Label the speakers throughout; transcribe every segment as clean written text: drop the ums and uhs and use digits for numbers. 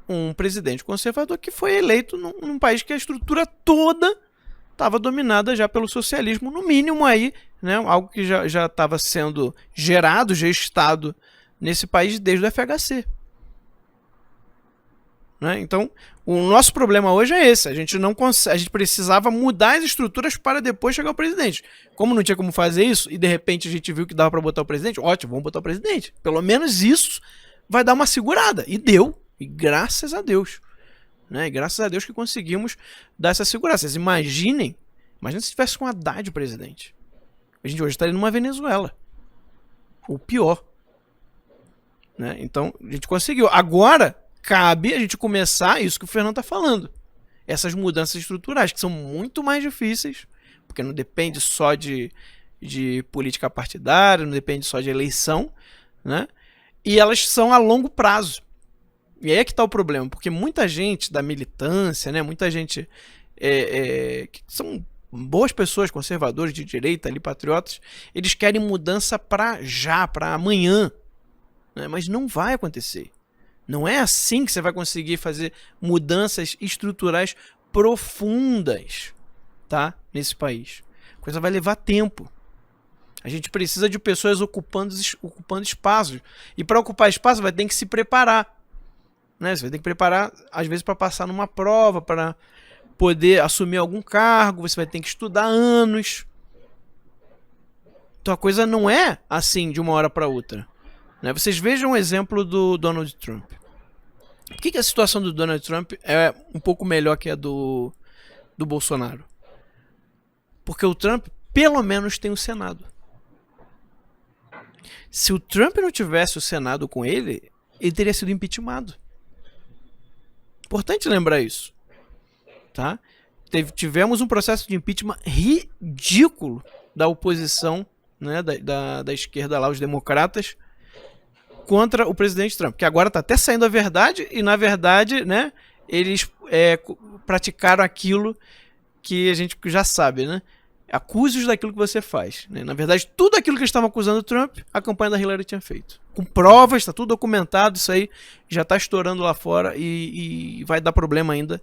Speaker 1: um presidente conservador que foi eleito num país que a estrutura toda estava dominada já pelo socialismo, no mínimo aí, né, algo que já estava sendo gerado, gestado nesse país desde o FHC. Né? Então, o nosso problema hoje é esse. A gente não consegue, a gente precisava mudar as estruturas para depois chegar ao presidente. Como não tinha como fazer isso, e de repente a gente viu que dava para botar o presidente, ótimo, vamos botar o presidente. Pelo menos isso vai dar uma segurada. E deu. E graças a Deus. Né? E graças a Deus que conseguimos dar essa segurança. Vocês imagina se tivesse um Haddad presidente. A gente hoje estaria numa Venezuela. Ou pior. Né? Então, a gente conseguiu. Agora, cabe a gente começar isso que o Fernando está falando. Essas mudanças estruturais, que são muito mais difíceis, porque não depende só de política partidária, não depende só de eleição, né? E elas são a longo prazo. E aí é que está o problema, porque muita gente da militância, né, muita gente que são boas pessoas, conservadores de direita, ali, patriotas, eles querem mudança para já, para amanhã, né? Mas não vai acontecer. Não é assim que você vai conseguir fazer mudanças estruturais profundas, tá? Nesse país. A coisa vai levar tempo. A gente precisa de pessoas ocupando espaços. E para ocupar espaço vai ter que se preparar. Né? Você vai ter que preparar, às vezes, para passar numa prova, para poder assumir algum cargo, você vai ter que estudar anos. Então a coisa não é assim de uma hora para outra. Né? Vocês vejam o exemplo do Donald Trump. Por que a situação do Donald Trump é um pouco melhor que a do Bolsonaro? Porque o Trump, pelo menos, tem o Senado. Se o Trump não tivesse o Senado com ele, ele teria sido impeachmentado. Importante lembrar isso. Tá? Tivemos um processo de impeachment ridículo da oposição, né, da esquerda lá, os democratas, contra o presidente Trump, que agora está até saindo a verdade, e na verdade, né, eles praticaram aquilo que a gente já sabe, né? Acuse-os daquilo que você faz. Né? Na verdade, tudo aquilo que eles estavam acusando o Trump, a campanha da Hillary tinha feito. Com provas, está tudo documentado, isso aí já está estourando lá fora e vai dar problema ainda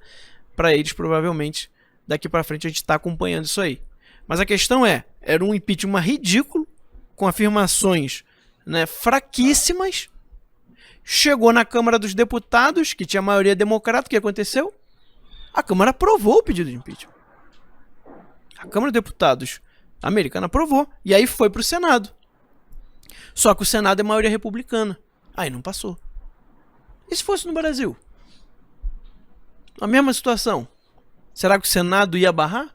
Speaker 1: para eles, provavelmente. Daqui para frente a gente está acompanhando isso aí. Mas a questão era um impeachment ridículo, com afirmações, né, fraquíssimas. Chegou na Câmara dos Deputados, que tinha maioria democrata, o que aconteceu? A Câmara aprovou o pedido de impeachment. A Câmara dos Deputados americana aprovou. E aí foi para o Senado. Só que o Senado é maioria republicana. Aí não passou. E se fosse no Brasil? A mesma situação. Será que o Senado ia barrar?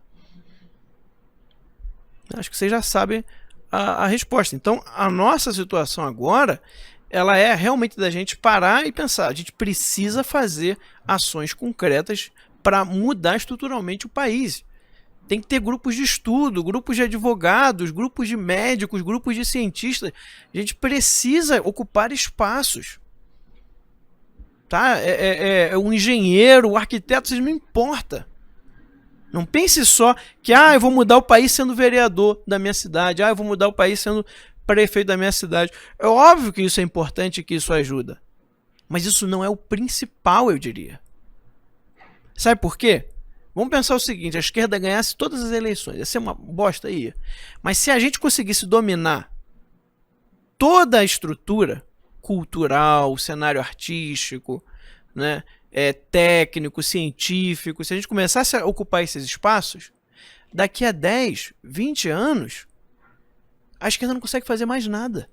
Speaker 1: Acho que vocês já sabem a resposta. Então, a nossa situação agora, ela é realmente da gente parar e pensar. A gente precisa fazer ações concretas para mudar estruturalmente o país. Tem que ter grupos de estudo, grupos de advogados, grupos de médicos, grupos de cientistas. A gente precisa ocupar espaços. Tá? Um engenheiro, um arquiteto, isso não importa. Não pense só que eu vou mudar o país sendo vereador da minha cidade. Eu vou mudar o país sendo prefeito da minha cidade. É óbvio que isso é importante e que isso ajuda. Mas isso não é o principal, eu diria. Sabe por quê? Vamos pensar o seguinte, a esquerda ganhasse todas as eleições, ia ser uma bosta aí. Mas se a gente conseguisse dominar toda a estrutura cultural, o cenário artístico, né, técnico, científico, se a gente começasse a ocupar esses espaços, daqui a 10, 20 anos, a esquerda não consegue fazer mais nada.